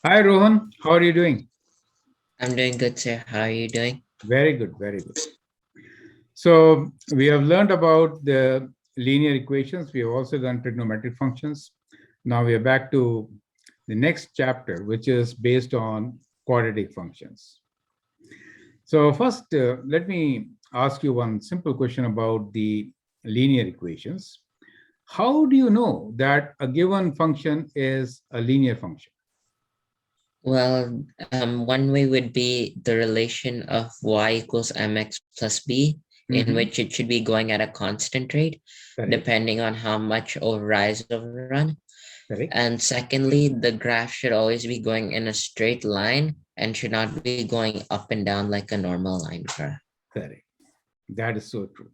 Hi Rohan, how are you doing? I'm doing good, sir. How are you doing? Very good, very good. So we have learned about the linear equations. We have also done trigonometric functions. Now we are back to the next chapter, which is based on quadratic functions. So first, let me ask you one simple question about the linear equations. How do you know that a given function is a linear function? Well, one way would be the relation of y equals mx plus b, in Hmm. which it should be going at a constant rate, Correct, depending on how much overrise overrun. correct, And secondly, the graph should always be going in a straight line and should not be going up and down like a normal line graph. correct. That is so true.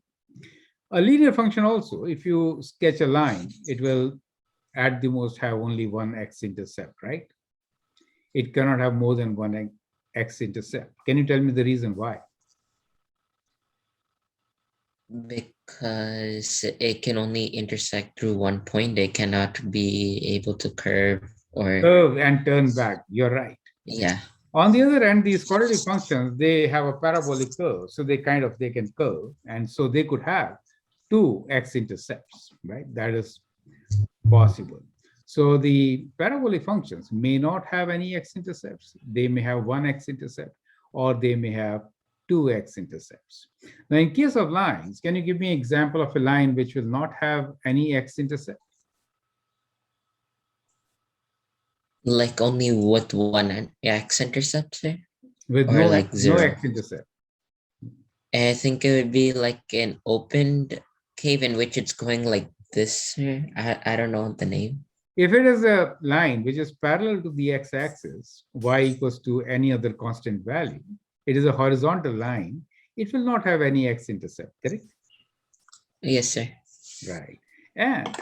A linear function also, if you sketch a line, it will at the most have only one x-intercept, right? It cannot have more than one x-intercept. Can you tell me the reason why? Because it can only intersect through one point. It cannot be able to curve or, Curve and turn back. You're right. yeah. On the other hand, these quadratic functions, they have a parabolic curve, so they can curve, and so they could have two x-intercepts, right? That is possible. So the parabolic functions may not have any x-intercepts. They may have one x-intercept, or they may have two x-intercepts. Now, in case of lines, can you give me an example of a line which will not have any x-intercept Like only with one x interceptor with or no like no zero. x-intercept? I think it would be like an opened cave in which it's going like this. I don't know the name. If it is a line which is parallel to the x-axis, y equals to any other constant value, it is a horizontal line, it will not have any x-intercept, correct? Yes, sir. Right. And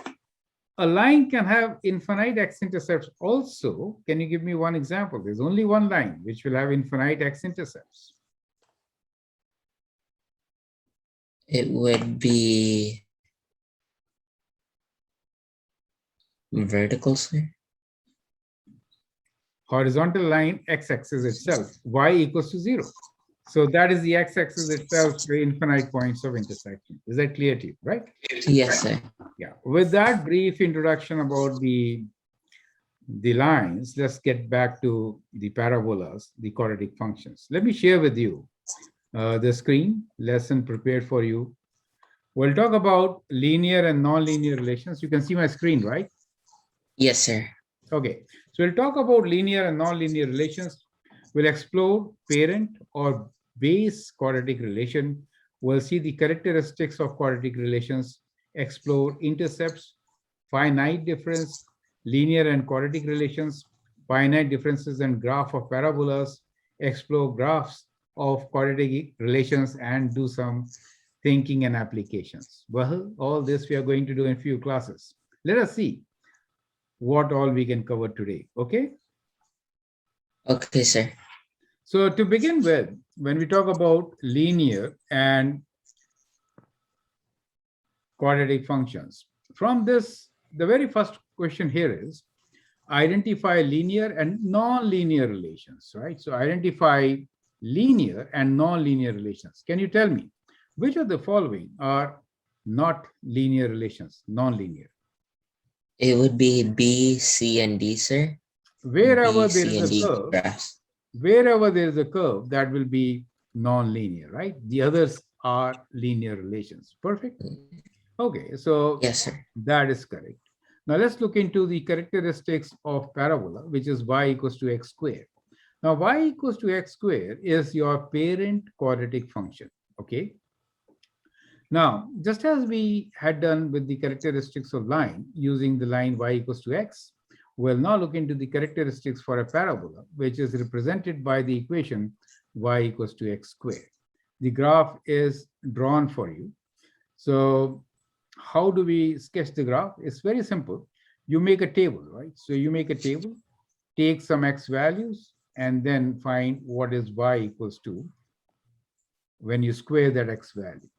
a line can have infinite x-intercepts also. Can you give me one example? There's only one line which will have infinite x-intercepts. It would be vertical, sir. Horizontal line, x-axis itself, y equals to 0. So that is the x-axis itself, the infinite points of intersection. Is that clear to you, right? Yes, sir. Yeah. With that brief introduction about the lines, let's get back to the parabolas, the quadratic functions. Let me share with you the screen lesson prepared for you. We'll talk about linear and non-linear relations. You can see my screen, right? Yes, sir. Okay. So we'll talk about linear and non-linear relations. We'll explore parent or base quadratic relation. We'll see the characteristics of quadratic relations, explore intercepts, finite difference, linear and quadratic relations, finite differences and graph of parabolas, explore graphs of quadratic relations, and do some thinking and applications. Well, all this we are going to do in a few classes. Let us see what all we can cover today. Okay. Okay, sir. So to begin with, when we talk about linear and quadratic functions, from this, the very first question here is identify linear and non-linear relations, right? So identify linear and non-linear relations. Can you tell me which of the following are not linear relations, non-linear? It would be B, C, and D, sir. Wherever B, there C, is and a D curve, graphs. wherever there is a curve, that will be non-linear, right? The others are linear relations. Perfect. Okay, so Yes, sir. that is correct. Now let's look into the characteristics of parabola, which is y equals to x squared. Now y equals to x squared is your parent quadratic function. Okay. Now, just as we had done with the characteristics of line using the line y equals to x, we'll now look into the characteristics for a parabola, which is represented by the equation y equals to x squared. The graph is drawn for you. So how do we sketch the graph? It's very simple. You make a table, right? So you make a table, take some x values, and then find what is y equals to when you square that x value.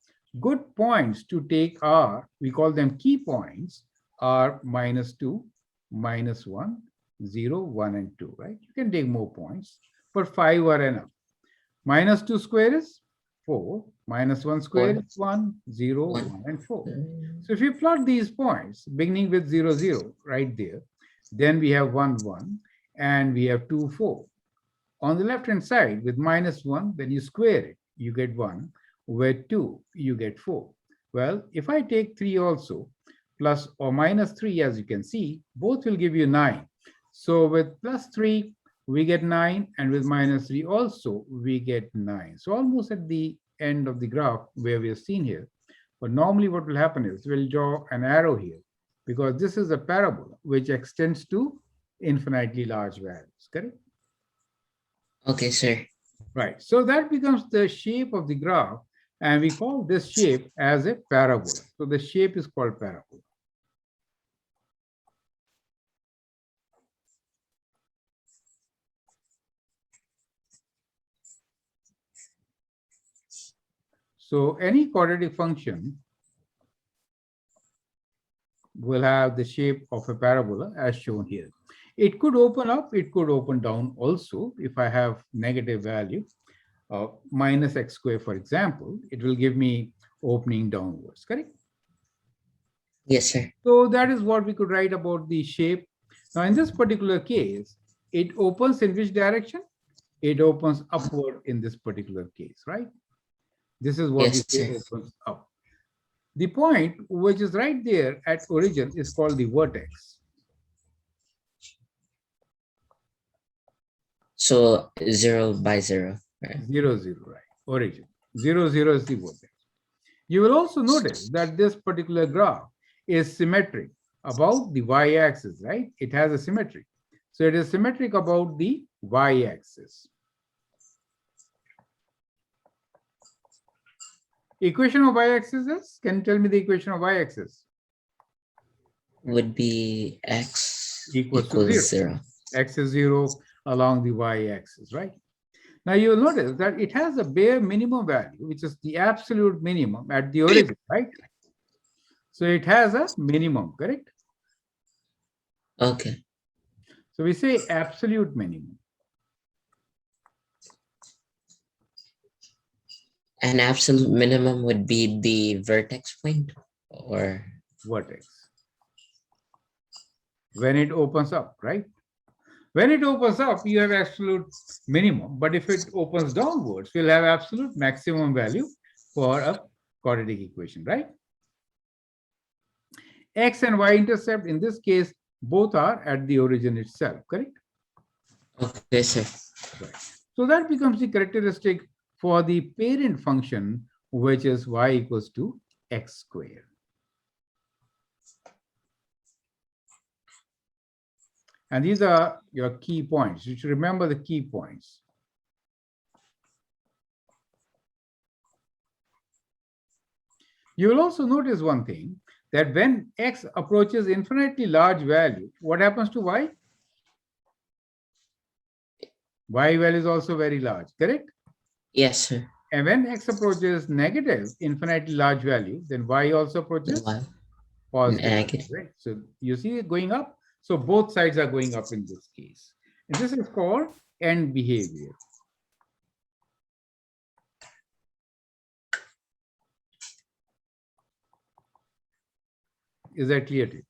Good points to take are, we call them key points, are -2, -1, 0, 1, and 2, right? You can take more points, but 5 are enough. Minus 2 square is 4. Minus 1 square Four, is 1, 0, one. 1, and 4. So if you plot these points, beginning with 0, 0, right there, then we have 1, 1, and we have 2, 4. On the left-hand side, with minus 1, then you square it, you get 1. With 2, you get 4. Well, if I take 3 also, plus or minus 3, as you can see, both will give you 9. So with plus 3, we get 9, and with minus 3 also, we get 9. So almost at the end of the graph where we have seen here. But normally what will happen is we'll draw an arrow here, because this is a parabola which extends to infinitely large values, correct? Okay, sir. Right. So that becomes the shape of the graph, and we call this shape as a parabola. So the shape is called parabola. So any quadratic function will have the shape of a parabola as shown here. It could open up, it could open down also. If I have negative value, minus x squared, for example, it will give me opening downwards, correct? Yes, sir. So that is what we could write about the shape. Now, in this particular case, it opens in which direction? It opens upward in this particular case, right? This is what we Yes, say sir. opens up. The point which is right there at origin is called the vertex. So 0 by 0. Right? 0, 0, right? Origin. 0, 0 is the vertex. You will also notice that this particular graph is symmetric about the y-axis, right? It has a symmetry. So it is symmetric about the y-axis. Equation of y-axis is? Can you tell me the equation of y-axis? Would be x Equals to equals 0. 0. X is 0 along the y-axis, right? Now you will notice that it has a bare minimum value, which is the absolute minimum at the origin, right? So it has a minimum, correct? Okay. So we say absolute minimum. An absolute minimum would be the vertex point, or Vertex. When it opens up, right? When it opens up, you have absolute minimum. But if it opens downwards, we'll have absolute maximum value for a quadratic equation, right? X and y intercept, in this case, both are at the origin itself, correct? okay, sir. Right. So that becomes the characteristic for the parent function, which is y equals to x squared. And these are your key points. You should remember the key points. You will also notice one thing, that when x approaches infinitely large value, what happens to y? Y value is also very large, correct? Yes, sir. And when x approaches negative, infinitely large value, then y also The approaches y positive value, negative. right? So you see it going up. So both sides are going up in this case. And this is called end behavior. Is that clear to you?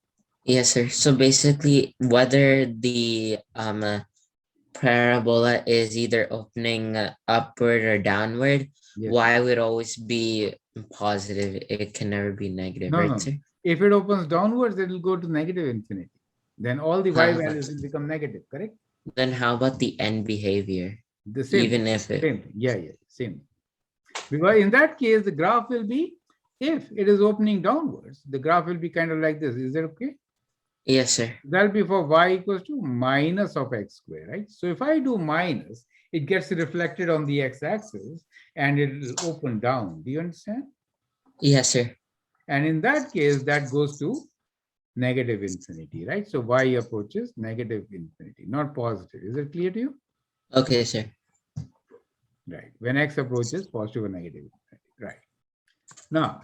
Yes, sir. So basically, whether the parabola is either opening upward or downward, Yes. y would always be positive. It can never be negative, No, right, no. sir? If it opens downwards, it will go to negative infinity. Then all the y How values about, will become negative, correct? then how about the end behavior? The same Even thing. if it, Same thing. Yeah, yeah, same. Because in that case, the graph will be, if it is opening downwards, the graph will be kind of like this. Is that okay? yes, sir. That'll be for y equals to minus of x squared, right? So if I do minus, it gets reflected on the x-axis and it will open down. Do you understand? Yes, sir. And in that case, that goes to negative infinity, right? So y approaches negative infinity, not positive. Is it clear to you? Okay, sir. Right. When x approaches positive or negative infinity, right? Now,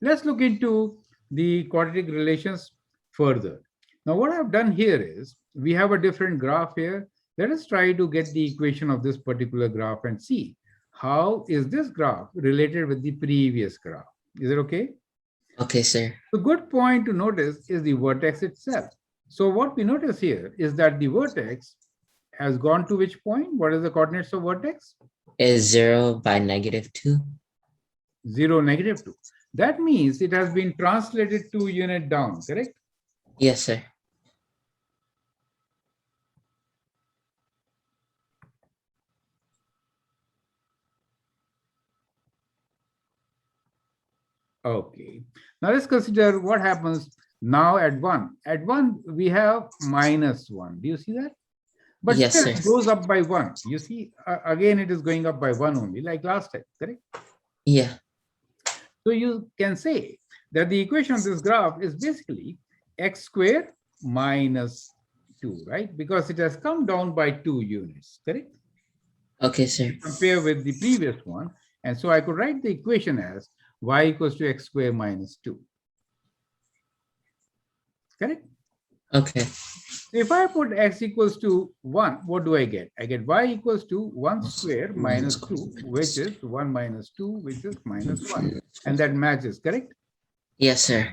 let's look into the quadratic relations further. Now, what I've done here is we have a different graph here. Let us try to get the equation of this particular graph and see how is this graph related with the previous graph. Is it okay? Okay, sir. The good point to notice is the vertex itself. So what we notice here is that the vertex has gone to which point? What is the coordinates of vertex? Is 0 by -2? 0, -2. That means it has been translated 2 unit down, correct? Yes, sir. Okay. Now let's consider what happens now at 1. At 1, we have -1. Do you see that? But Yes, still sir. it goes up by 1. You see, again, it is going up by 1 only, like last time, correct? Yeah. So you can say that the equation of this graph is basically x squared minus 2, right? Because it has come down by 2 units, correct? Okay, sir. Compare with the previous one. And so I could write the equation as y equals to x squared minus 2. Correct? Okay. So if I put x equals to 1, what do I get? I get y equals to 1 square minus 2, which is 1 minus 2, which is minus 1. And that matches, correct? Yes, sir.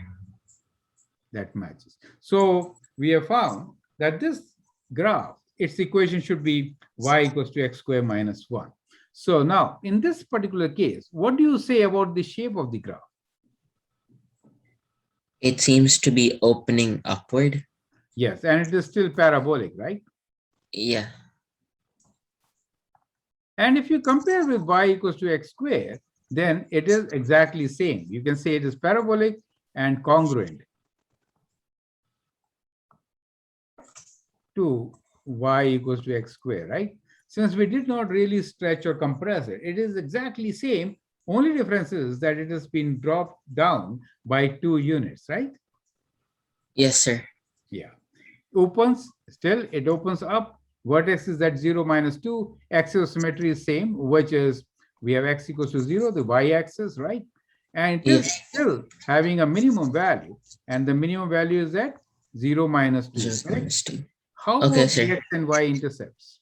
That matches. So we have found that this graph, its equation should be y equals to x squared minus 1. So now, in this particular case, what do you say about the shape of the graph? It seems to be opening upward. Yes, and it is still parabolic, right? Yeah. And if you compare with y equals to x squared, then it is exactly same. You can say it is parabolic and congruent to y equals to x squared, right? Since we did not really stretch or compress it, it is exactly same. Only difference is that it has been dropped down by 2 units, right? Yes, sir. Yeah. Opens, still it opens up. Vertex is at 0 minus 2. Axis of symmetry is same, which is we have x equals to 0, the y-axis, right? And it is Yes. still having a minimum value. And the minimum value is at 0 minus 2. 0 Correct? minus 2. How Okay, about the sir. x and y intercepts?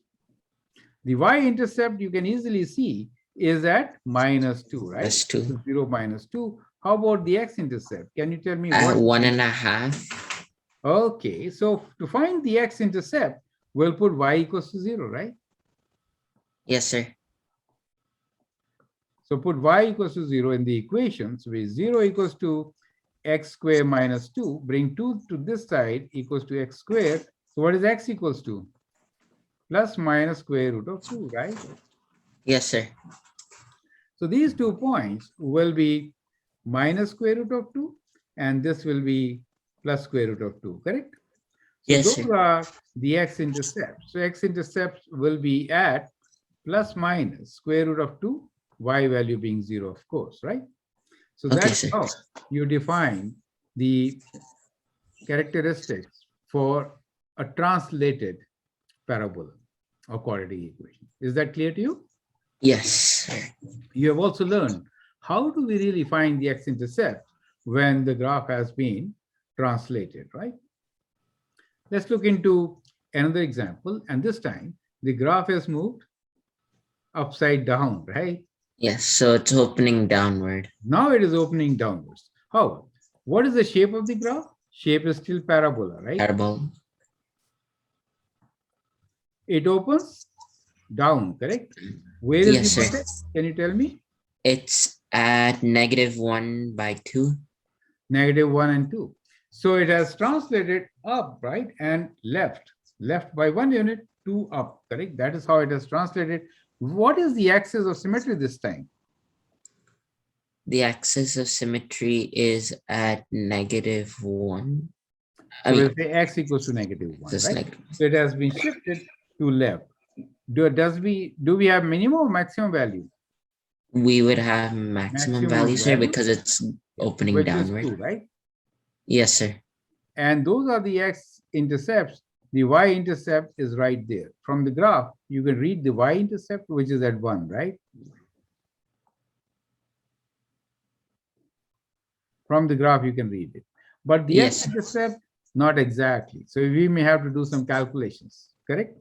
The y-intercept you can easily see is at minus 2, right? Plus 2. So 0 minus 2. How about the x-intercept? Can you tell me At what? 1.5. Okay, so to find the x-intercept, we'll put y equals to 0, right? Yes, sir. So put y equals to 0 in the equation. So 0 equals to x squared minus 2. Bring 2 to this side equals to x squared. So what is x equals to? Plus minus square root of 2, right? Yes, sir. So these 2 points will be minus square root of 2, and this will be plus square root of 2, correct? So Yes, those sir. are the x-intercepts. So x-intercepts will be at plus minus square root of 2, y value being 0, of course, right? So Okay, that's sir. how you define the characteristics for a translated parabola or quadratic equation. Is that clear to you? Yes, sir. You have also learned how do we really find the x-intercept when the graph has been translated, right? Let's look into another example, and this time the graph has moved upside down, right? Yes, so it's opening downward. Now it is opening downwards. How? What is the shape of the graph? Shape is still parabola, right? Parabola. It opens down, correct? Where is Yes, the sir. vertex? Can you tell me? It's at -1/2. -1 and 2. So it has translated up, right? And left. Left by 1 unit, 2 up, correct? That is how it has translated. What is the axis of symmetry this time? The axis of symmetry is at -1. So we'll say x equals to -1, Just right? like So it has been shifted to left. Do we have minimum or maximum value? we would have maximum values here value, because it's opening which is downward. 2, right? Yes, sir. And those are the x-intercepts. The y-intercept is right there. From the graph, you can read the y-intercept, which is at 1, right? From the graph, you can read it. But the Yes. x-intercept Not exactly. So we may have to do some calculations, correct?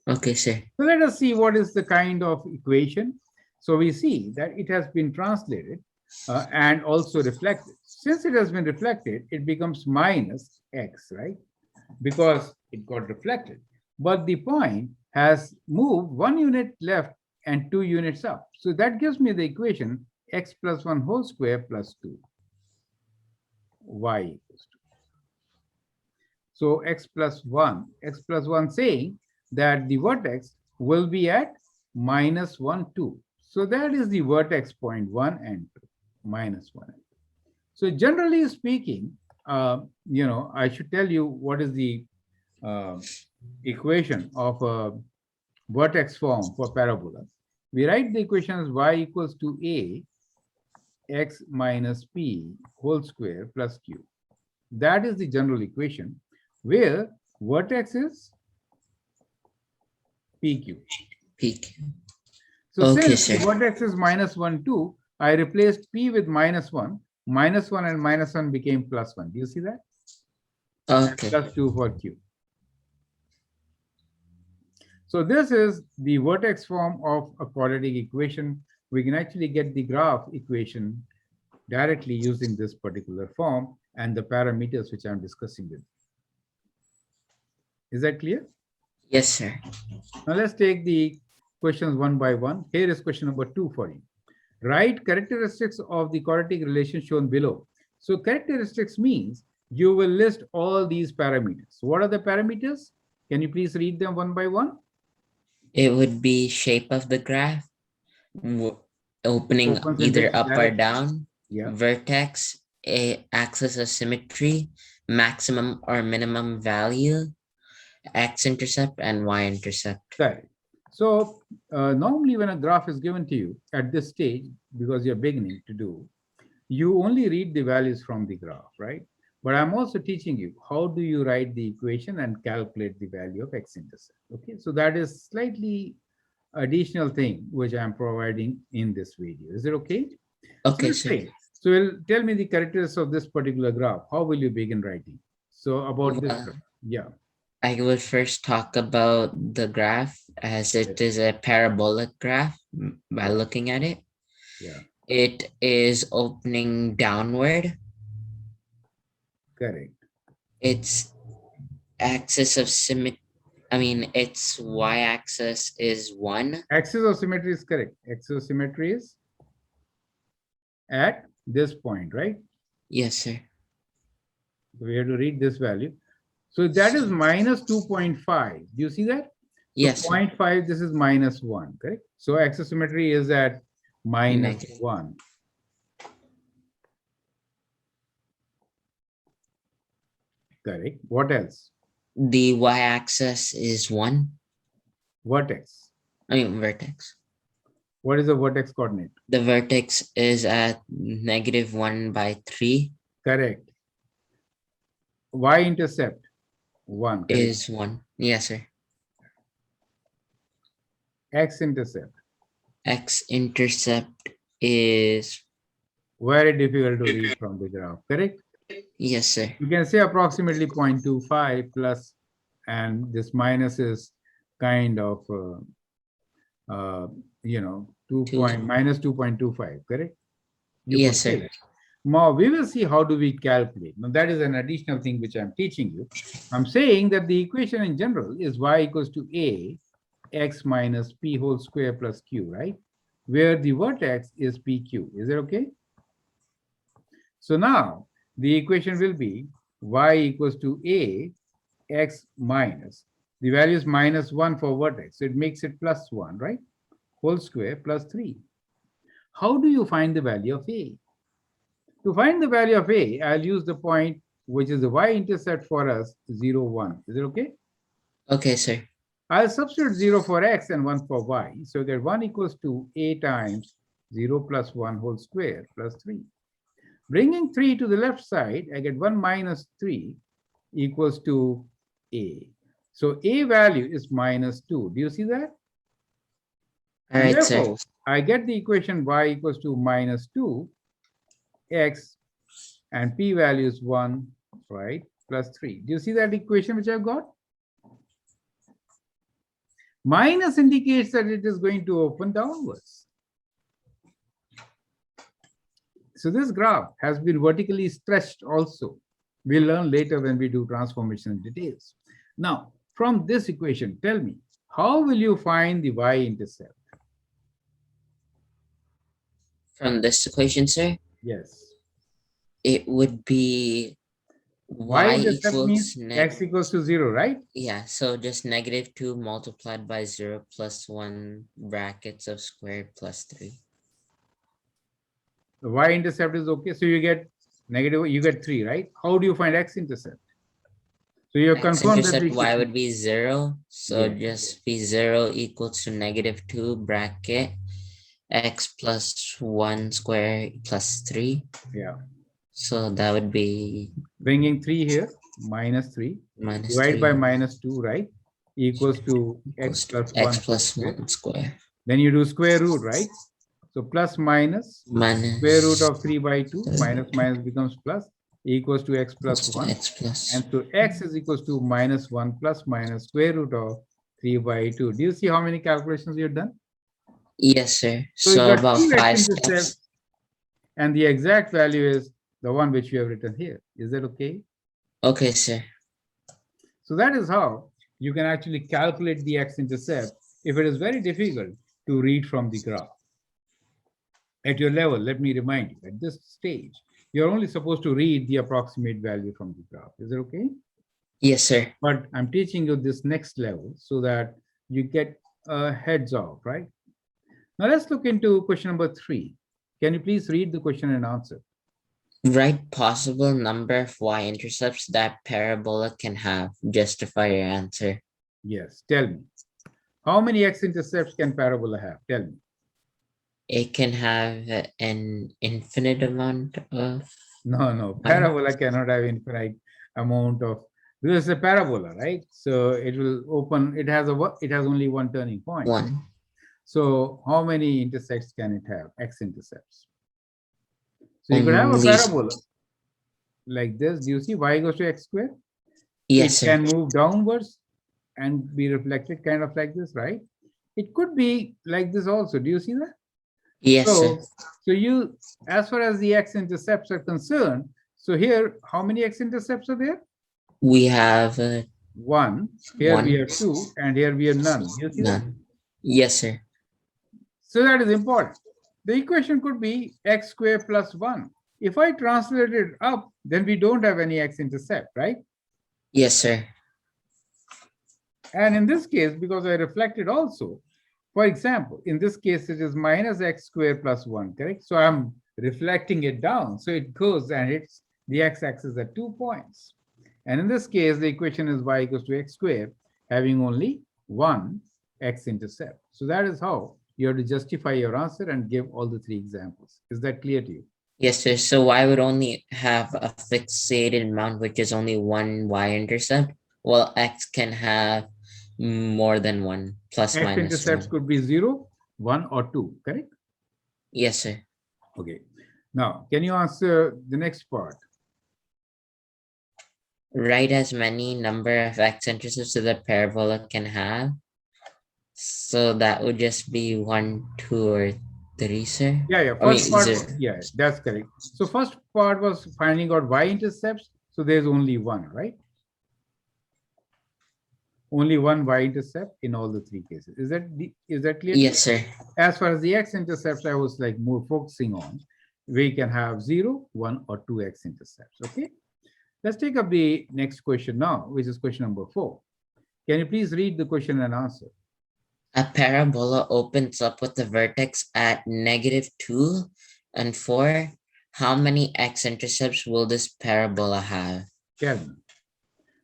Okay, sir. So let us see what is the kind of equation. So we see that it has been translated and also reflected. Since it has been reflected, it becomes minus x, right? Because it got reflected. But the point has moved 1 unit left and 2 units up. So that gives me the equation x plus 1 whole square plus 2, y equals to. So x plus 1 saying that the vertex will be at minus 1, 2. So that is the vertex point 1 and 2, minus 1 and 2. So generally speaking, I should tell you what is the uh, equation of a vertex form for parabola. We write the equation as y equals to a x minus p whole square plus q. That is the general equation where vertex is PQ. Peak. So Okay, since the sir. vertex is minus 1, 2, I replaced P with minus 1. Minus 1 and minus 1 became plus 1. Do you see that? And Okay. plus 2 for Q. So this is the vertex form of a quadratic equation. We can actually get the graph equation directly using this particular form and the parameters which I'm discussing with. Is that clear? Yes, sir. Now let's take the questions one by one. Here is question number 2 for you. Write characteristics of the quadratic relation shown below. So characteristics means you will list all these parameters. What are the parameters? Can you please read them one by one? It would be shape of the graph, opening Opens in either which up or direction? down, Yeah, vertex, a axis of symmetry, maximum or minimum value, x-intercept, and y-intercept. correct. So normally when a graph is given to you at this stage, because you're beginning to do, you only read the values from the graph, right? But I'm also teaching you how do you write the equation and calculate the value of x-intercept. Okay, so that is slightly additional thing which I'm providing in this video. Is it okay? So Okay, let's sir. say, so you'll tell me the characteristics of this particular graph. How will you begin writing? So about this Well, graph. Yeah. I will first talk about the graph as it Yes. is a parabolic graph by Yeah. looking at it. Yeah. It is opening downward. Correct. Its axis of symmetry, I mean, its y-axis is 1. Axis of symmetry is correct. Axis of symmetry is at this point, right? Yes, sir. So we have to read this value. So that is minus 2.5. Do you see that? So Yes, sir. 0.5, this is minus 1, correct? So axis symmetry is at minus Negative. 1. Correct. What else? The y-axis is 1. Vertex. I mean, vertex. What is the vertex coordinate? The vertex is at -1/3 Correct. Y-intercept, 1, correct. is 1. Yes, sir. X-intercept, X-intercept is, very difficult to read from the graph, correct? yes, sir. You can say approximately 0.25 plus, and this minus is kind of, 2 2. point, minus 2.25, correct? You could Yes, say sir. that. Now, we will see how do we calculate. Now, that is an additional thing which I'm teaching you. I'm saying that the equation in general is y equals to a x minus p whole square plus q, right? Where the vertex is pq. Is it okay? So now the equation will be y equals to a x minus. The value is minus 1 for vertex. So it makes it plus 1, right? Whole square plus 3. How do you find the value of a? To find the value of a, I'll use the point which is the y-intercept for us, 0, 1. Is it okay? Okay, sir. I'll substitute 0 for x and 1 for y. So that 1 equals to a times 0 plus 1 whole square plus 3. Bringing 3 to the left side, I get 1 minus 3 equals to a. So a value is minus 2. Do you see that? All And right, sir. therefore, I get the equation y equals to minus 2 x and p value is 1, right? plus 3. Do you see that equation which I've got? Minus indicates that it is going to open downwards. So this graph has been vertically stretched also. We'll learn later when we do transformation details. Now, from this equation, tell me, how will you find the y-intercept? From this equation, sir, Yes. it would be y Y-intercept equals means x equals to 0, right? yeah, so just -2 multiplied by 0 plus 1 brackets of squared plus 3. The y-intercept is okay. So you get negative, you get 3, right? How do you find x-intercept? So you're confirmed that X-intercept the y would be 0, so yeah. just be 0 equals to -2 bracket x plus 1 square plus 3. Yeah. So that would be Bringing 3 here, minus 3. minus Divide by 3 -2, right? Equals to x equals to plus x 1 whole plus square. 1 square Then you do square root, right? So plus minus square root minus of 3 by 2, minus minus becomes plus, equals to x plus equals to 1. x plus. And so x is equals to minus 1 plus minus square root of 3 by 2. Do you see how many calculations you've done? Yes, sir. So you So got about 2 5 x-intercepts, steps. and the exact value is the one which you have written here. Is that okay? Okay, sir. So that is how you can actually calculate the x-intercept if it is very difficult to read from the graph. At your level, let me remind you, at this stage, you're only supposed to read the approximate value from the graph. Is it okay? Yes, sir. But I'm teaching you this next level so that you get a heads off, right? Now let's look into question number 3. Can you please read the question and answer? Write possible number of y-intercepts that parabola can have. Justify your answer. Yes, tell me. How many x-intercepts can parabola have? Tell me. It can have an infinite amount of No, parabola cannot have infinite amount of, because it's a parabola, right? So it will open, it has only one turning point. one. So how many intersects can it have? X-intercepts. So you could have a Only parabola like this. Do you see y goes to x squared? yes, It sir. can move downwards and be reflected kind of like this, right? It could be like this also. Do you see that? Yes, sir. So you, as far as the x-intercepts are concerned, so here, how many x-intercepts are there? We have 1. Here we one, have 2, and here we have none. You see that? none. Yes, sir. So that is important. The equation could be x squared plus 1. If I translate it up, then we don't have any x-intercept, right? Yes, sir. And in this case, because I reflected also, for example, in this case, it is minus x squared plus 1, correct? So I'm reflecting it down. So it goes and hits the x-axis at 2 points. And in this case, the equation is y equals to x squared, having only one x-intercept. So that is how you have to justify your answer and give all the 3 examples. Is that clear to you? Yes, sir. So y would only have a fixated amount, which is only one y-intercept, while x can have more than one, plus minus X-intercepts 1. could be 0, 1, or 2, correct? Yes, sir. Okay. Now, can you answer the next part? Write as many number of x-intercepts that the parabola can have. So that would just be 1, 2, or 3, sir. Yeah. I mean, First part, 0. yeah, that's correct. So first part was finding out y-intercepts. So there's only one, right? Only one y-intercept in all the 3 cases. Is that clear? Yes, sir. As far as the x-intercepts, I was like more focusing on, we can have 0, 1, or 2 x-intercepts. Okay. Let's take up the next question now, which is question number 4. Can you please read the question and answer? A parabola opens up with the vertex at -2 and 4. How many x-intercepts will this parabola have? Tell me.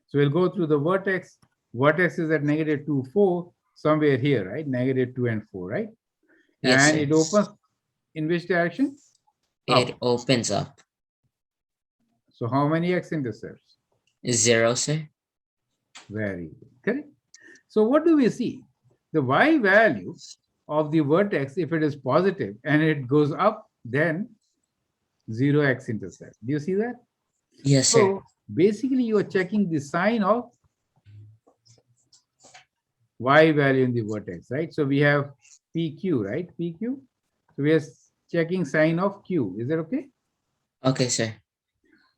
So we'll go through the vertex. Vertex is at -2, 4, somewhere here, right? -2 and 4, right? Yes, And sir. it opens in which direction? It Up. opens up. So how many x-intercepts? 0, sir. Very good. Correct. So what do we see? The y value of the vertex, if it is positive and it goes up, then 0 x-intercept. Do you see that? Yes, sir. So Basically, you are checking the sign of y value in the vertex, right? So we have PQ, right? PQ. So we are checking sign of Q. Is that okay? Okay, sir.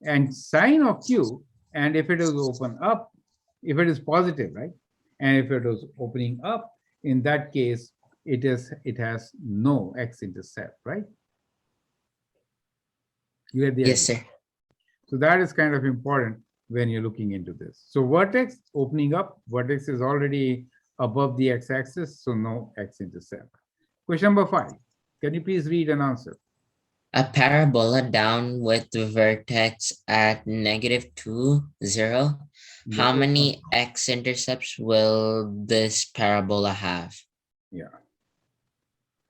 And sign of Q, and if it is open up, if it is positive, right? And if it is opening up, in that case, it has no x-intercept, right? You get the Yes, idea. sir. So that is kind of important when you're looking into this. So vertex opening up, vertex is already above the x-axis, so no x-intercept. Question number 5. Can you please read and answer? A parabola down with the vertex at -2, 0. How many x-intercepts will this parabola have? Yeah.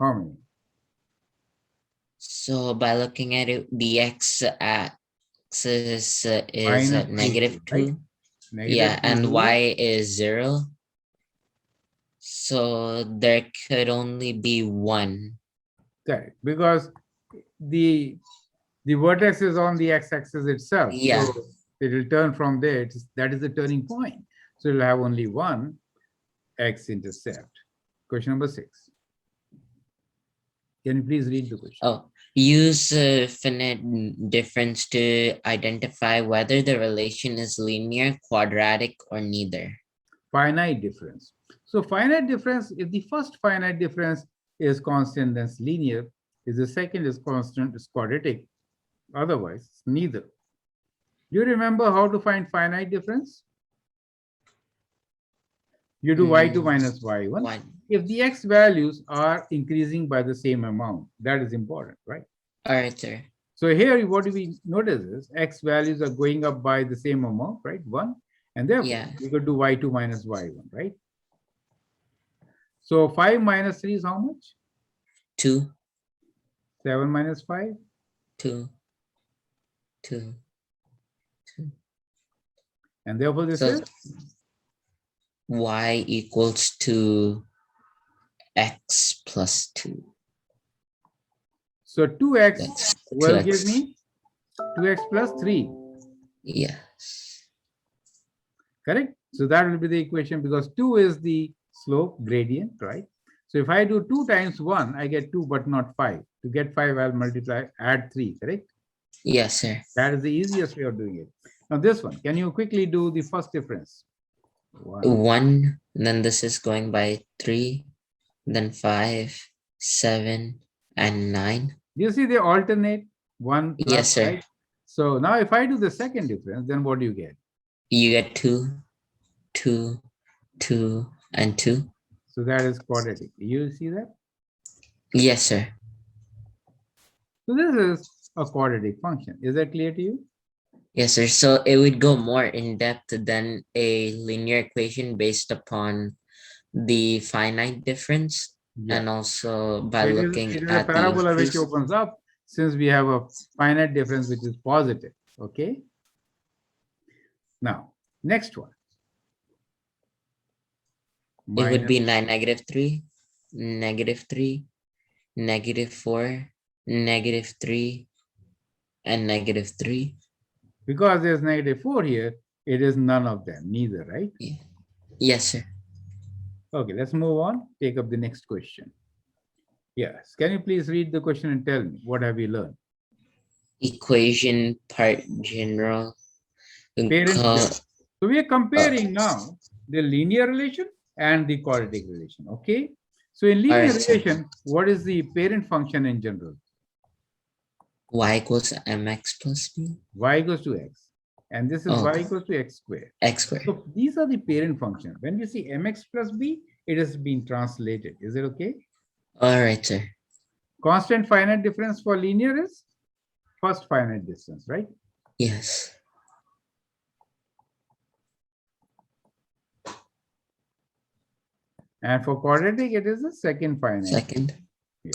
How many? So by looking at it, the x-axis is Minus at 3, right? -2. Negative Yeah, 2, and 0. y is 0. So there could only be one. Correct. Because the the vertex is on the x-axis itself. Yeah. So it will turn from there. That is the turning point. So you'll have only one x-intercept. Question number 6. Can you please read the question? Oh, use finite difference to identify whether the relation is linear, quadratic, or neither. Finite difference. So finite difference, if the first finite difference is constant, then it's linear. If the second is constant, it's quadratic. Otherwise, it's neither. Do you remember how to find finite difference? You do y2 minus y1. One. If the x values are increasing by the same amount, that is important, right? All right, sir. So here, what do we notice is x values are going up by the same amount, right? 1. And therefore, Yeah. we could do y2 minus y1, right? So 5 minus 3 is how much? 2, 7 minus 5? 2, 2, 2. And therefore, this So is y equals to x plus 2. so 2x That's will give 2x. me 2x plus 3, Yes. correct? So that will be the equation because 2 is the slope gradient, right? So if I do 2 times 1, I get 2 but not 5. To get 5, I'll multiply, add 3, correct? Yes, sir. That is the easiest way of doing it. Now this one, can you quickly do the first difference? 1. 1, then this is going by 3, then 5, 7, and 9. Do you see they alternate 1 plus, Yes, sir. right? So now if I do the second difference, then what do you get? You get 2, 2, 2, and 2. So that is quadratic. You see that? Yes, sir. So this is a quadratic function. Is that clear to you? Yes, sir. So it would go more in depth than a linear equation based upon the finite difference, Yeah. and also by It looking is a at the parabola which increase. opens up since we have a finite difference which is positive. Okay. Now, next one. It would be Minus, -3, -3, -4, -3, and -3. because there's negative 4 here, it is none of them, neither, right? Yeah. Yes, sir. Okay, let's move on. Take up the next question. Yes. Can you please read the question and tell me what have you learned? Equation part general. Parent. So we are Uh, comparing now the linear relation and the quadratic relation. Okay. So in all linear right, sir. relation, what is the parent function in general? Y equals mx plus b. Y equals to x. And this is Oh, y equals to x squared. x squared. So these are the parent functions. When you see mx plus b, it has been translated. Is it okay? All right, sir. Constant finite difference for linear is first finite distance, right? Yes. And for quadratic, it is the second finite. Second. Yeah.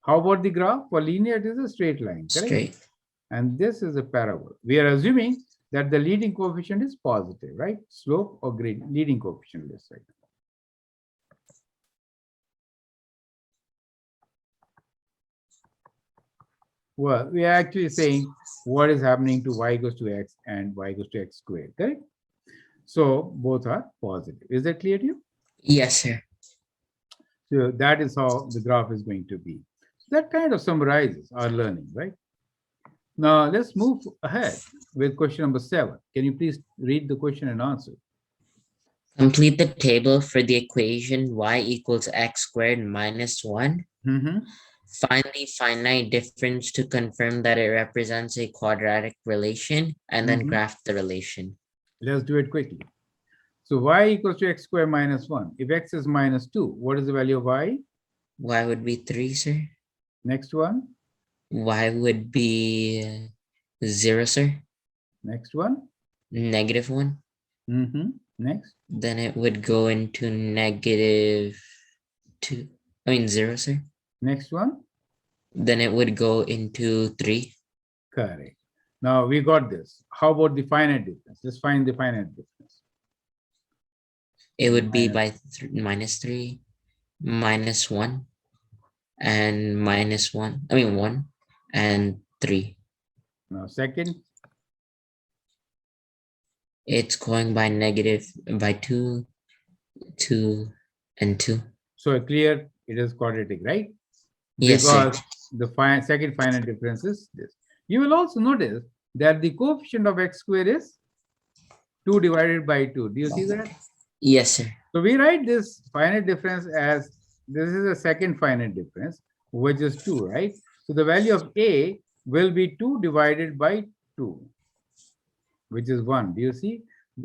How about the graph? For linear, it is a straight line, correct? Straight. And this is a parabola. We are assuming that the leading coefficient is positive, right? Slope or grade, leading coefficient, let's say. Well, we are actually saying what is happening to y equals to x and y equals to x squared, correct? So both are positive. Is that clear to you? Yes, sir. So that is how the graph is going to be. That kind of summarizes our learning, right? Now let's move ahead with question number 7. Can you please read the question and answer? Complete the table for the equation y equals x squared minus 1. Mm-hmm. Find the finite difference to confirm that it represents a quadratic relation, and then Mm-hmm. graph the relation. Let's do it quickly. So y equals to x squared minus 1. If x is minus 2, what is the value of y? Y would be 3, sir. Next one. Y would be 0, sir. Next one. Negative 1. Mm-hmm. Next. Then it would go into negative 2. I mean 0, sir. Next one. Then it would go into 3. Correct. Now we got this. How about the finite difference? Let's find the finite difference. It would be Minus. by minus 3, minus 1, and minus 1. I mean 1 and 3. Now second. It's going by negative by 2, 2, and 2. So clear it is quadratic, right? Yes, sir. Because the second finite difference is this. You will also notice that the coefficient of x squared is 2 divided by 2. Do you see that? Yes, sir. So we write this finite difference as this is a second finite difference, which is 2, right? So the value of a will be 2 divided by 2, which is 1. Do you see?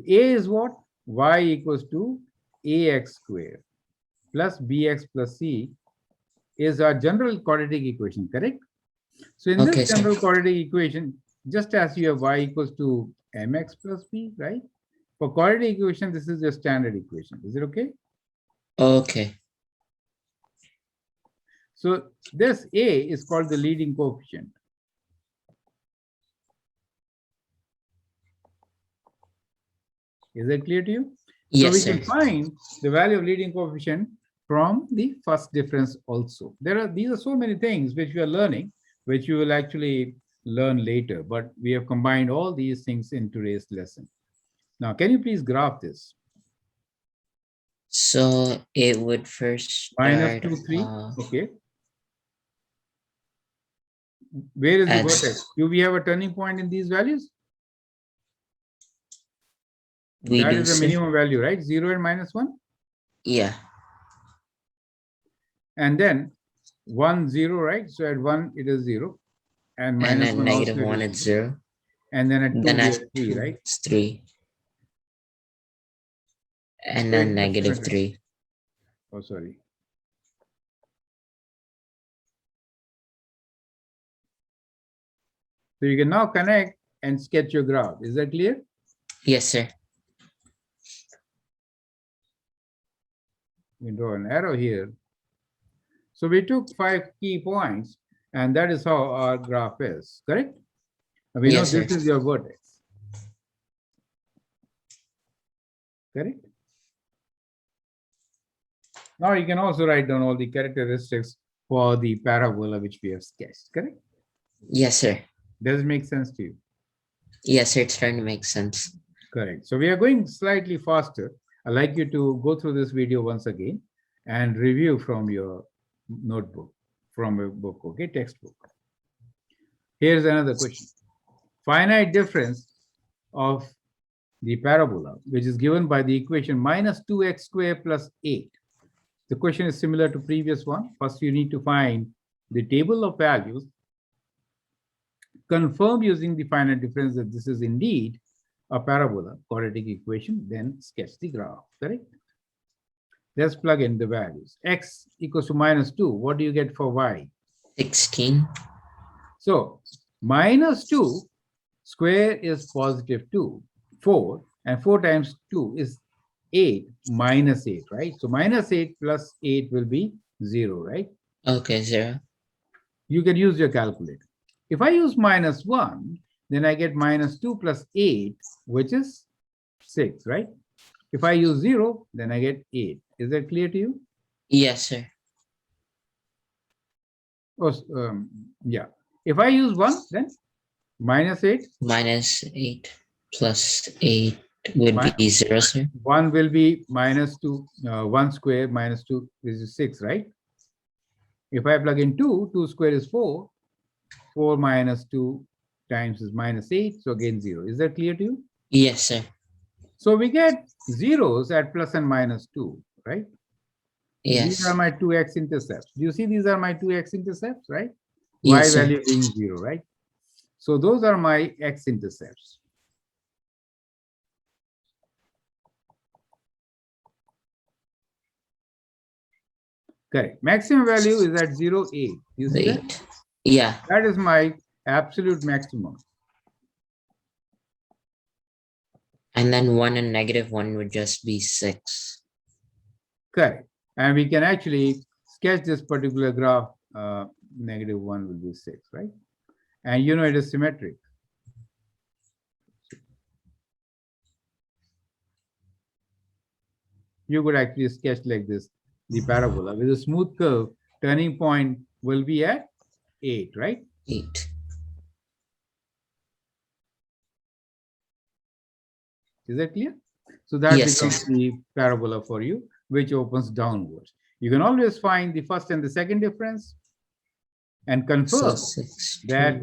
A is what? Y equals to ax squared plus bx plus c is our general quadratic equation, correct? So in Okay, this sir. general quadratic equation, just as you have y equals to mx plus b, right? For quadratic equation, this is your standard equation. Is it okay? Okay. So this a is called the leading coefficient. Is that clear to you? Yes, so we sir. can find the value of leading coefficient from the first difference also. These are so many things which we are learning, which you will actually learn later, but we have combined all these things in today's lesson. Now, can you please graph this? So it would first Minus start 2, 3. Okay. Where is the as vertex? Do we have a turning point in these values? we That do, is the sir. minimum value, right? 0 and minus 1. Yeah. And then 1, 0, right? So at 1, it is 0. And And minus at 1 also negative it 1, is it's 0. 0. And then at 2, Then we at have 3, 2, right? it's 3. And Wait, then just a negative minute. 3. Oh, sorry. So you can now connect and sketch your graph. Is that clear? Yes, sir. We draw an arrow here. So we took 5 key points, and that is how our graph is, correct? And we know Yes, sir. this is your vertex. Correct? Now you can also write down all the characteristics for the parabola which we have sketched, correct? Yes, sir. Does it make sense to you? Yes, sir. It's starting to make sense. Correct. So we are going slightly faster. I'd like you to go through this video once again and review from your notebook, from a book, okay, textbook. Here's another question. Finite difference of the parabola, which is given by the equation minus 2x squared plus 8. The question is similar to previous one. First, you need to find the table of values, confirm using the finite difference that this is indeed a parabola, quadratic equation, then sketch the graph, correct? Let's plug in the values. X equals to minus 2. What do you get for y? 16. So minus 2 square is positive 2, 4, and 4 times 2 is 8 minus 8, right? So minus 8 plus 8 will be 0, right? Okay, 0. You can use your calculator. If I use minus 1, then I get minus 2 plus 8, which is 6, right? If I use 0, then I get 8. Is that clear to you? Yes, sir. Oh, yeah. If I use 1, then minus 8. Minus 8 plus 8 would mi- be 0, sir. 1 will be minus 2, 1 square minus 2 is 6, right? If I plug in 2, 2 square is 4. 4 minus 2 times is minus 8. So again 0. Is that clear to you? Yes, sir. So we get zeros at plus and minus 2, right? So these are Yes. my two x-intercepts. Do you see these are my two x-intercepts, right? Y Yes, sir. value being 0, right? So those are my x-intercepts. Correct. Maximum value is at 0, 8. You see that? 8. Yeah. That is my absolute maximum. And then 1 and -1 would just be 6. Correct. And we can actually sketch this particular graph. -1 will be 6, right? And you know it is symmetric. You could actually sketch like this, the parabola with a smooth curve. Turning point will be at 8, right? 8. Is that clear? So that Yes, sir. becomes the parabola for you, which opens downwards. You can always find the first and the second difference and So confirm 6, that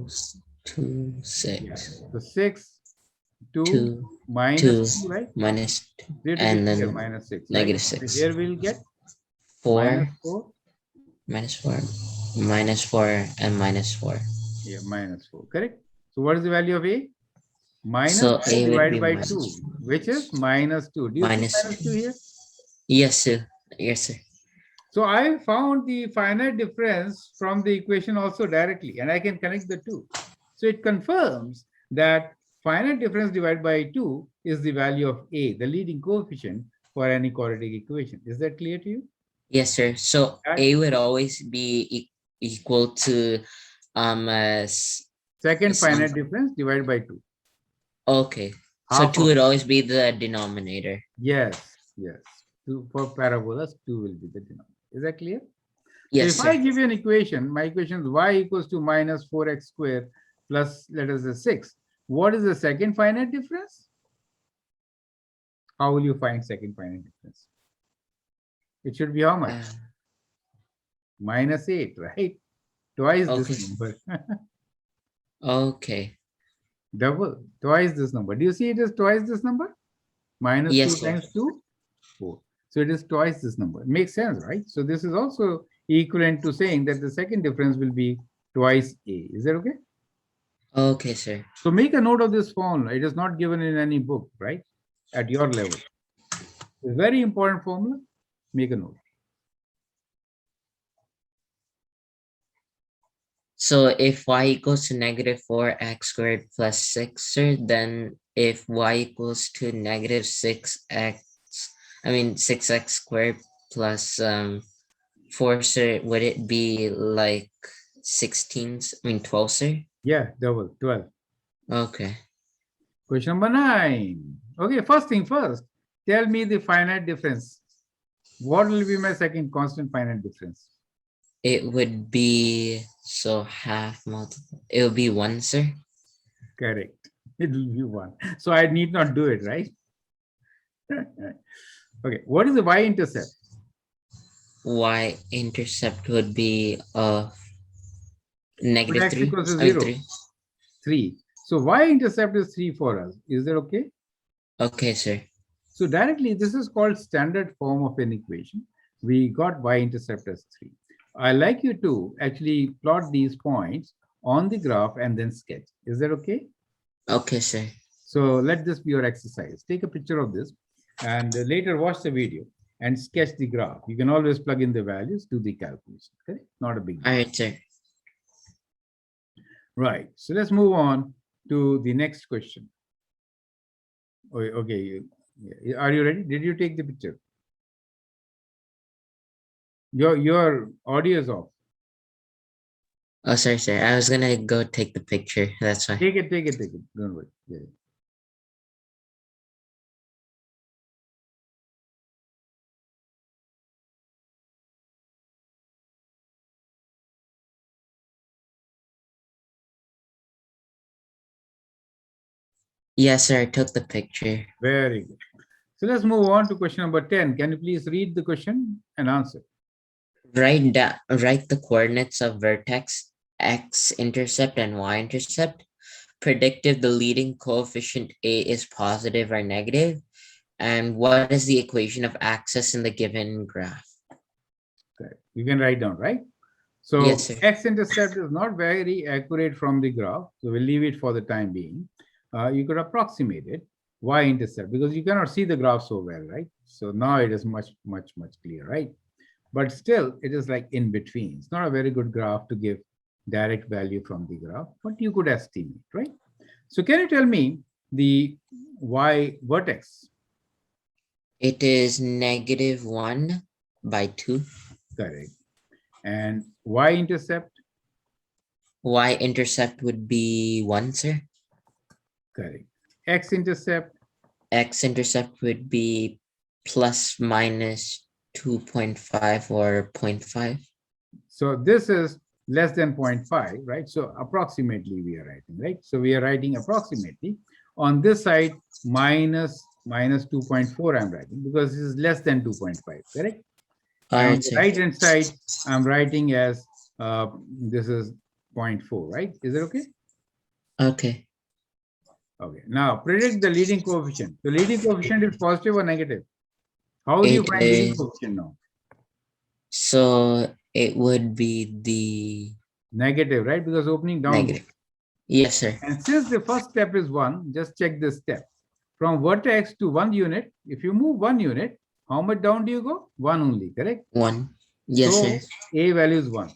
2, yeah, 6, the 6, 2 2, minus 2, 2, right? minus 0 to be and clear, then minus 6, right? So -6. here we'll get 4, minus 4. -4, -4, and -4. Yeah, minus 4, correct? So what is the value of A? Minus So 4 A would divided be by 2, which is minus 2. Do you see minus minus 2 here? Yes, sir. Yes, sir. So I found the finite difference from the equation also directly, and I can connect the two. So it confirms that finite difference divided by 2 is the value of A, the leading coefficient for any quadratic equation. Is that clear to you? Yes, sir. So That A would always be equal to second some finite difference divided by 2. okay. So Half 2 of would it. always be the denominator. Yes, yes. 2 for parabolas, 2 will be the denominator. Is that clear? So Yes, if sir. I give you an equation, my equation is y equals to minus 4x squared plus, let us say, 6. What is the second finite difference? How will you find second finite difference? It should be how much? Uh, Minus 8, right? Twice this okay. number. Okay. Double, twice this number. Do you see it is twice this number? Minus 2 Yes, sir. times 2, 4. So it is twice this number. It makes sense, right? So this is also equivalent to saying that the second difference will be twice A. Is that okay? Okay, sir. So make a note of this formula. It is not given in any book, right? At your level. It's a very important formula. Make a note. So if y equals to -4x² plus 6, sir, then if y equals to -6x, I mean 6x² plus 4, sir, would it be like 16? I mean 12, sir? Yeah, double, 12. Okay. Question number 9. Okay, first thing first. Tell me the finite difference. What will be my second constant finite difference? It would be so half multiple. It would be 1, sir. Correct. It will be 1. So I need not do it, right? Okay, what is the y-intercept? Y-intercept would be Put x -3. equals to I mean 0. 3. 3. So y-intercept is 3 for us. Is that okay? Okay, sir. So directly, this is called standard form of an equation. We got y-intercept as 3. I like you to actually plot these points on the graph and then sketch. Is that okay? Okay, sir. So let this be your exercise. Take a picture of this and later watch the video and sketch the graph. You can always plug in the values, do the calculation. Okay? Not a big All deal. right, sir. Right. So let's move on to the next question. Okay. Are you ready? Did you take the picture? Your audio is off. Oh, sorry, sir. I was gonna go take the picture. That's why. Take it, take it, take it. Don't worry. Yeah. Yes, sir. I took the picture. Very good. So let's move on to question number 10. Can you please read the question and answer? Write the coordinates of vertex, x-intercept, and y-intercept. Predict if the leading coefficient A is positive or negative, and what is the equation of axis in the given graph? Okay. You can write down, right? Yes, So sir. x-intercept is not very accurate from the graph. So we'll leave it for the time being. You could approximate it. Y-intercept, because you cannot see the graph so well, right? So now it is much, much, much clearer, right? But still, it is like in between. It's not a very good graph to give direct value from the graph, but you could estimate, right? So can you tell me the y vertex? It is -1/2. Correct. And y-intercept? Y-intercept would be 1, sir. Correct. X-intercept? X-intercept would be ±2.5 or 0.5. So this is less than 0.5, right? So approximately we are writing, right? So we are writing approximately. On this side, minus 2.4 I'm writing because this is less than 2.5, correct? All And on right, the sir. right hand side, I'm writing as this is 0.4, right? Is it okay? Okay. Okay. Now predict the leading coefficient. The leading coefficient is positive or negative? How do you It find leading is, coefficient now? so it would be the Negative, right? Because opening downward. negative. Yes, sir. And since the first step is 1, just check this step. From vertex to 1 unit, if you move 1 unit, how much down do you go? 1 only, correct? 1. Yes, sir. So A value is 1.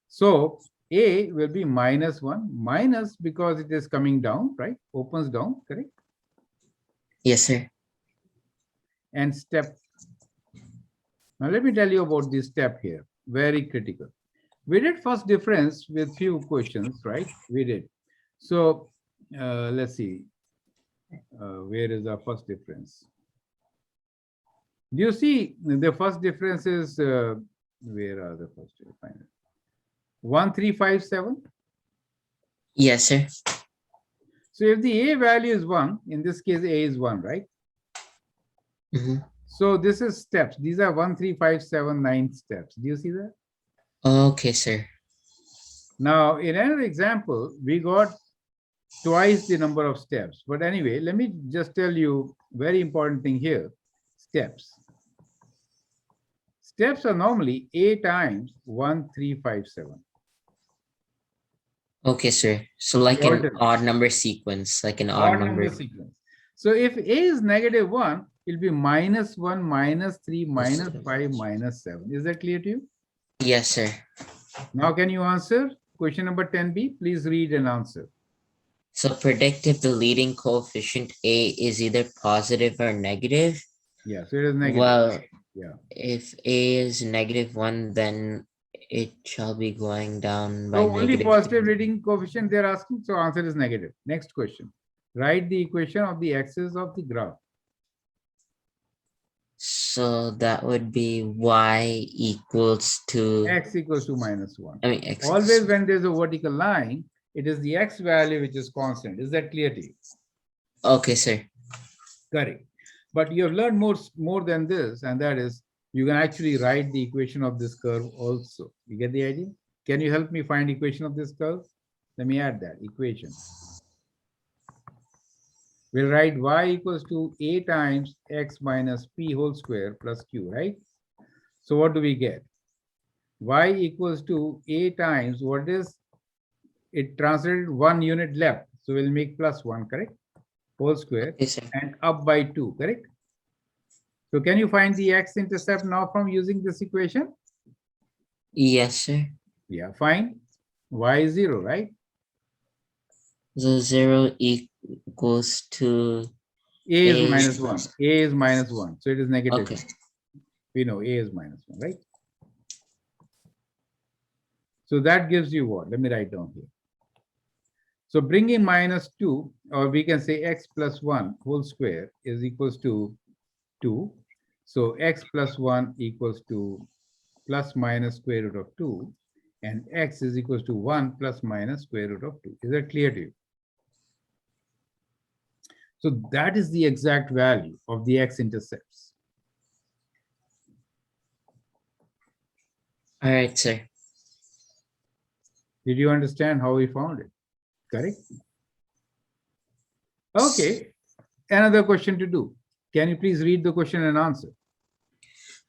So A will be -1, minus because it is coming down, right? Opens down, correct? Yes, sir. And step. Now let me tell you about this step here. Very critical. We did first difference with few questions, right? We did. So let's see. Where is our first difference? Do you see the first difference is where are the first? 1357. Yes, sir. So if the A value is 1, in this case A is 1, right? Mhm. So this is steps. These are 1, 3, 5, 7, 9 steps. Do you see that? Okay, sir. Now in another example, we got twice the number of steps. But anyway, let me just tell you very important thing here. Steps. Steps are normally A times 1357. Okay, sir. So The like an alternate. odd number sequence, like an odd Odd number. number sequence. So if A is -1, it'll be -1, -3, -5, -7. Is that clear to you? Yes, sir. Now can you answer question number 10b? Please read and answer. So predict if the leading coefficient A is either positive or negative. Yeah, so it is negative. Well, Yeah. if A is -1, then it shall be going down by So only positive -3. leading coefficient they're asking. So answer is negative. Next question. Write the equation of the axis of the graph. So that would be Y equals to, X equals to -1. I mean, X. Always when there's a vertical line, it is the X value which is constant. Is that clear to you? Okay, sir. Correct. But you have learned more than this, and that is you can actually write the equation of this curve also. You get the idea? Can you help me find equation of this curve? Let me add that equation. We'll write y equals to a times x minus p whole square plus q, right? So what do we get? Y equals to a times what is it translated 1 unit left. So we'll make +1, correct? Whole square Okay, sir. and up by 2, correct? So can you find the x-intercept now from using this equation? Yes, sir. Yeah, fine. Y is 0, right? So 0 equals to A is A. -1. A is -1. So it is negative. Okay. We know A is -1, right? So that gives you what? Let me write down here. So bringing -2, or we can say x plus 1 whole square is equals to 2. So x plus 1 equals to plus minus square root of 2. And x is equals to 1 plus minus square root of 2. Is that clear to you? So that is the exact value of the x-intercepts. All right, sir. Did you understand how we found it? Correct? Okay, another question to do. Can you please read the question and answer?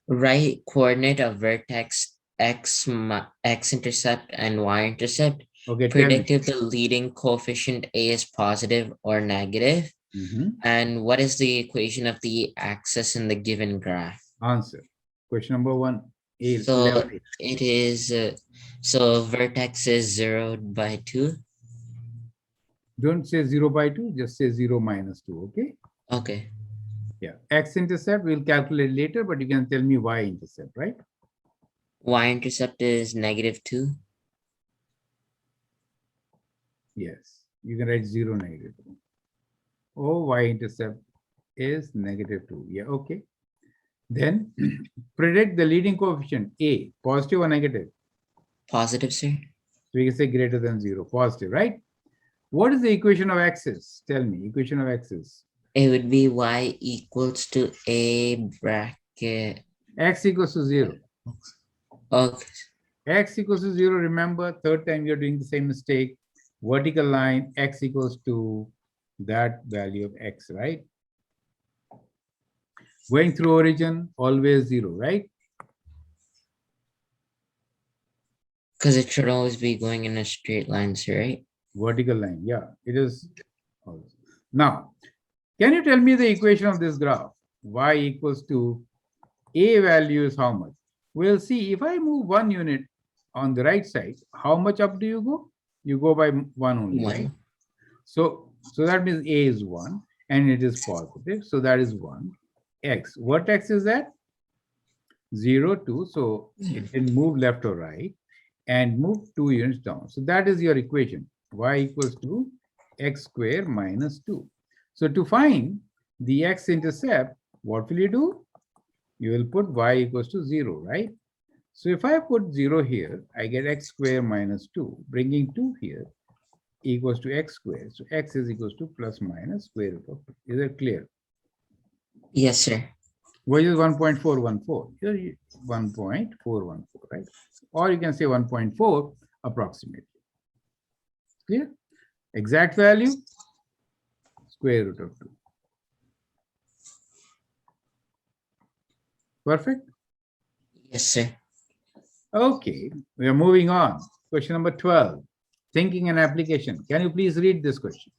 Right coordinate of vertex x-intercept and y-intercept. Okay, tell me. Predict if the leading coefficient A is positive or negative. Mhm. And what is the equation of the axis in the given graph? Answer. Question number 1, A, So level A. it is, so vertex is 0/2. Don't say 0 by 2, just say 0 minus 2, okay? Okay. Yeah, x-intercept we'll calculate later, but you can tell me y-intercept, right? Y-intercept is -2. Yes, you can write 0, -2. Oh, y-intercept is -2. Yeah, okay. Then predict the leading coefficient A, positive or negative. Positive, sir. So we can say greater than 0, positive, right? What is the equation of axis? Tell me, equation of axis. It would be y equals to a bracket. X equals to 0. Okay. X equals to 0, remember, third time you're doing the same mistake. Vertical line, x equals to that value of x, right? Going through origin, always 0, right? Because it should always be going in a straight line, sir, right? Vertical line, yeah, it is. Now, can you tell me the equation of this graph? Y equals to A value is how much? We'll see. If I move 1 unit on the right side, how much up do you go? You go by 1 only, right? 1. So that means A is 1 and it is positive. So that is 1. X. What x is that? 0, 2. So it can move left or right and move 2 units down. So that is your equation. Y equals to x square minus 2. So to find the x-intercept, what will you do? You will put y equals to 0, right? So if I put 0 here, I get x square minus 2. Bringing 2 here equals to x squared. So x is equals to plus minus square root of 2. Is that clear? Yes, sir. Which is 1.414. Here 1.414, right? Or you can say 1.4 approximately. Clear? Exact value, square root of 2. Perfect? Yes, sir. Okay, we are moving on. Question number 12. Thinking and application. Can you please read this question?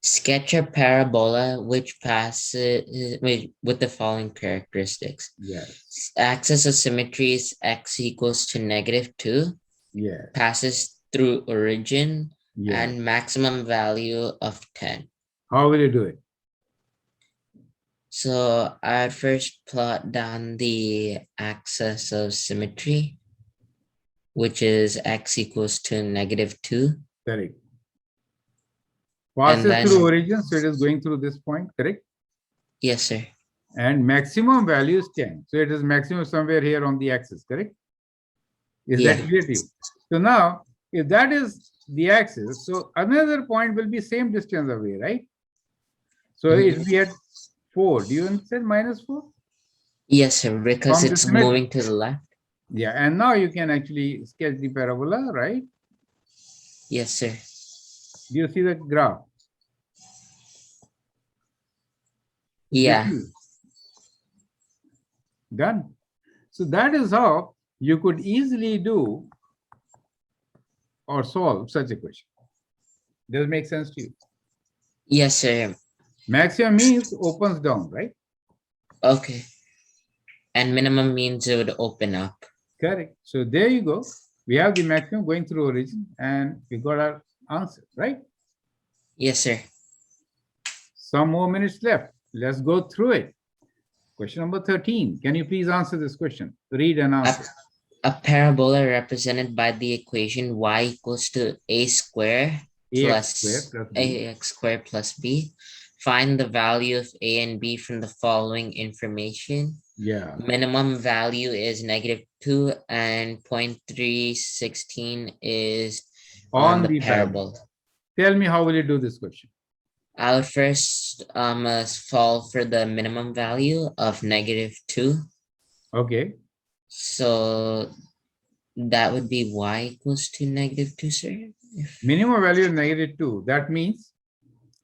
Sketch a parabola which passes with the following characteristics. Yes. Axis of symmetry is x equals to -2. Yes. Passes through origin Yes. and maximum value of 10. How will you do it? So I'd first plot down the axis of symmetry, which is x equals to -2. Correct. And Passes then, through origin, so it is going through this point, correct? yes, sir. And maximum value is 10. So it is maximum somewhere here on the axis, correct? Is Yeah. that clear to you? So now, if that is the axis, so another point will be same distance away, right? So if we had 4, do you understand -4? Yes, sir, because From the it's symmetry. moving to the left. Yeah, and now you can actually sketch the parabola, right? Yes, sir. Do you see the graph? You Yeah. see? Done. So that is how you could easily do or solve such a question. Does it make sense to you? Yes, sir. Maximum means opens down, right? Okay. And minimum means it would open up. Correct. So there you go. We have the maximum going through origin and we got our answer, right? Yes, sir. Some more minutes left. Let's go through it. Question number 13. Can you please answer this question? Read and answer. A parabola represented by the equation y equals to a square ax squared plus b. ax squared plus b. Find the value of a and b from the following information. Yeah. Minimum value is -2 and 0.316 is on the parabola. Tell me how will you do this question? I'll first fall for the minimum value of -2. Okay. So that would be y equals to -2, sir. Minimum value is -2.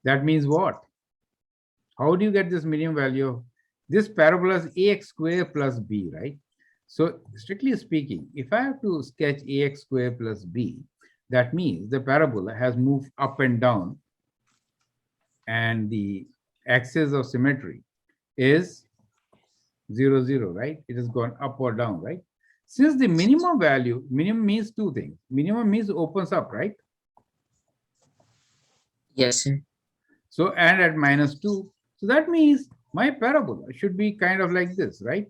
That means what? How do you get this minimum value? This parabola is ax square plus b, right? So strictly speaking, if I have to sketch ax square plus b, that means the parabola has moved up and down, and the axis of symmetry is 0, 0, right? It has gone up or down, right? Since the minimum value, minimum means two things. Minimum means opens up, right? Yes, sir. So, and at -2. So that means my parabola should be kind of like this, right?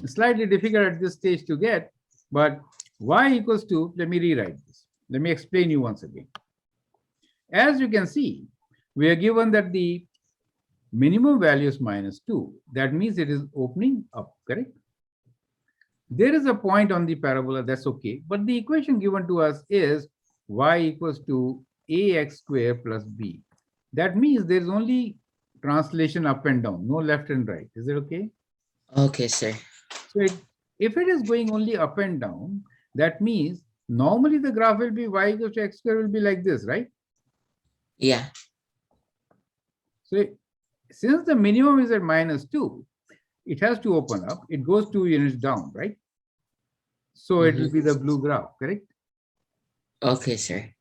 Slightly difficult at this stage to get, but y equals to, let me rewrite this. Let me explain you once again. As you can see, we are given that the minimum value is -2. That means it is opening up, correct? There is a point on the parabola, that's okay. But the equation given to us is y equals to ax square plus b. That means there is only translation up and down, no left and right. Is it okay? Okay, sir. So if it is going only up and down, that means normally the graph will be y equals to x square will be like this, right? Yeah. So since the minimum is at -2, it has to open up. It goes 2 units down, right? So it will be the blue graph, correct? Okay, sir.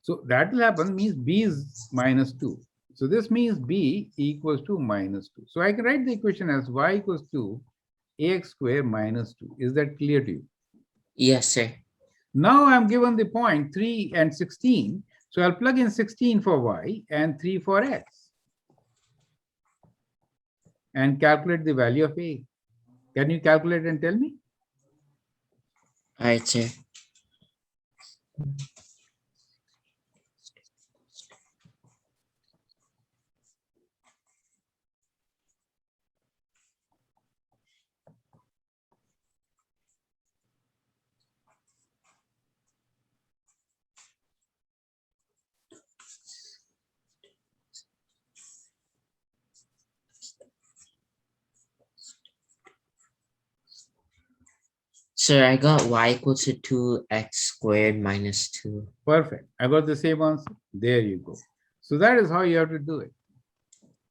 So that will happen means b is -2. So this means b equals to -2. So I can write the equation as y equals to ax square -2. Is that clear to you? Yes, sir. Now I'm given the point 3 and 16. So I'll plug in 16 for y and 3 for x and calculate the value of a. Can you calculate and tell me? All right, sir. Sir, I got y equals to 2x squared minus 2. Perfect. I got the same answer. There you go. So that is how you have to do it.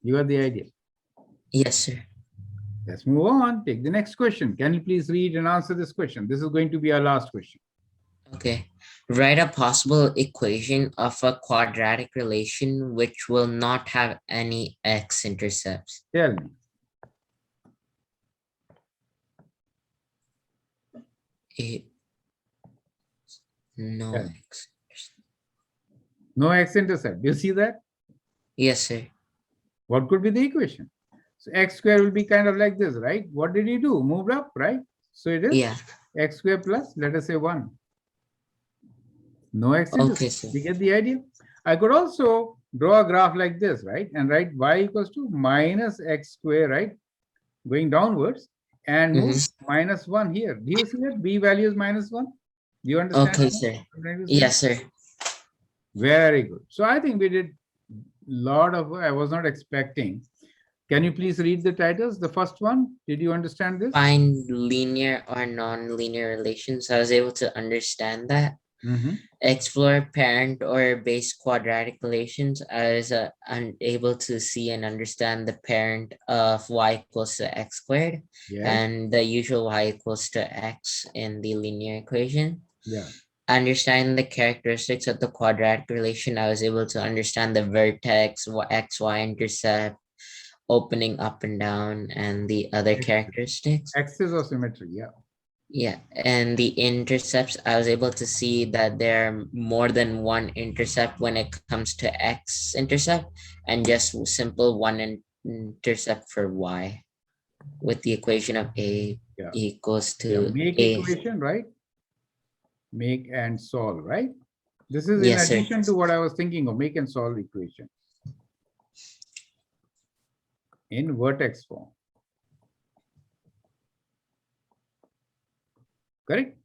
You got the idea. Yes, sir. Let's move on. Take the next question. Can you please read and answer this question? This is going to be our last question. Okay. Write a possible equation of a quadratic relation which will not have any x-intercepts. Tell me. No Tell me. x. No x-intercept. Do you see that? Yes, sir. What could be the equation? So x square will be kind of like this, right? What did you do? Moved up, right? So it is Yeah. x square plus, let us say 1. No x-intercept. Okay, sir. You get the idea? I could also draw a graph like this, right? And write y equals to minus x square, right? Going downwards and move -1 here. Do you see that? B value is -1. Do you understand? Okay, sir. What I'm trying to say? Yes, sir. Very good. So I think we did lot of, I was not expecting. Can you please read the titles? The first one, did you understand this? Find linear or non-linear relations. I was able to understand that. Mhm. Explore parent or base quadratic relations. I was unable to see and understand the parent of y equals to x squared Yes. and the usual y equals to x in the linear equation. Yeah. Understanding the characteristics of the quadratic relation, I was able to understand the vertex, x, y intercept, opening up and down, and the other characteristics. Axis of symmetry. Yeah. Yeah, and the intercepts, I was able to see that there are more than one intercept when it comes to x-intercept and just simple one intercept for y with the equation of a Yeah. equals Yeah. to Make a. equation, right? Make and solve, right? This is in Yes, sir. addition to what I was thinking of, make and solve equation in vertex form. Correct?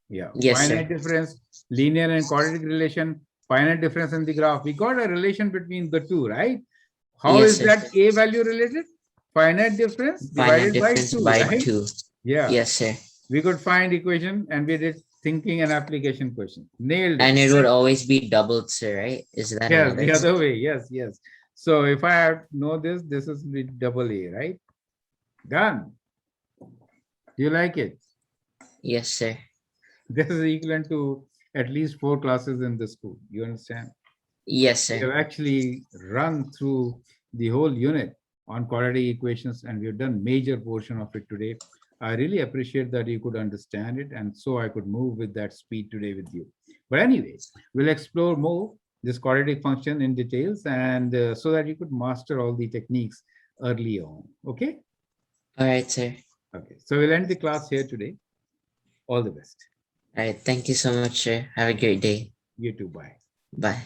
Yeah, Yes, sir. finite difference, linear and quadratic relation, finite difference in the graph. We got a relation between the two, right? How Yes, is sir. that a value related? Finite difference Finite divided by difference 2, by right? 2. Yeah, Yes, sir. we could find equation and we did thinking and application question. Nailed it. And it would always be doubled, sir, right? Is that Yes, another the thing? other way. Yes, yes. So if I have know this, this is with double A, right? Done. Do you like it? Yes, sir. This is equivalent to at least 4 classes in the school. You understand? Yes, We sir. have actually run through the whole unit on quadratic equations and we have done major portion of it today. I really appreciate that you could understand it and so I could move with that speed today with you. But anyway, we'll explore more this quadratic function in details and so that you could master all the techniques early on. Okay? All right, sir. Okay. So we'll end the class here today. All the best. All right. Thank you so much, sir. Have a great day. You too. Bye. Bye.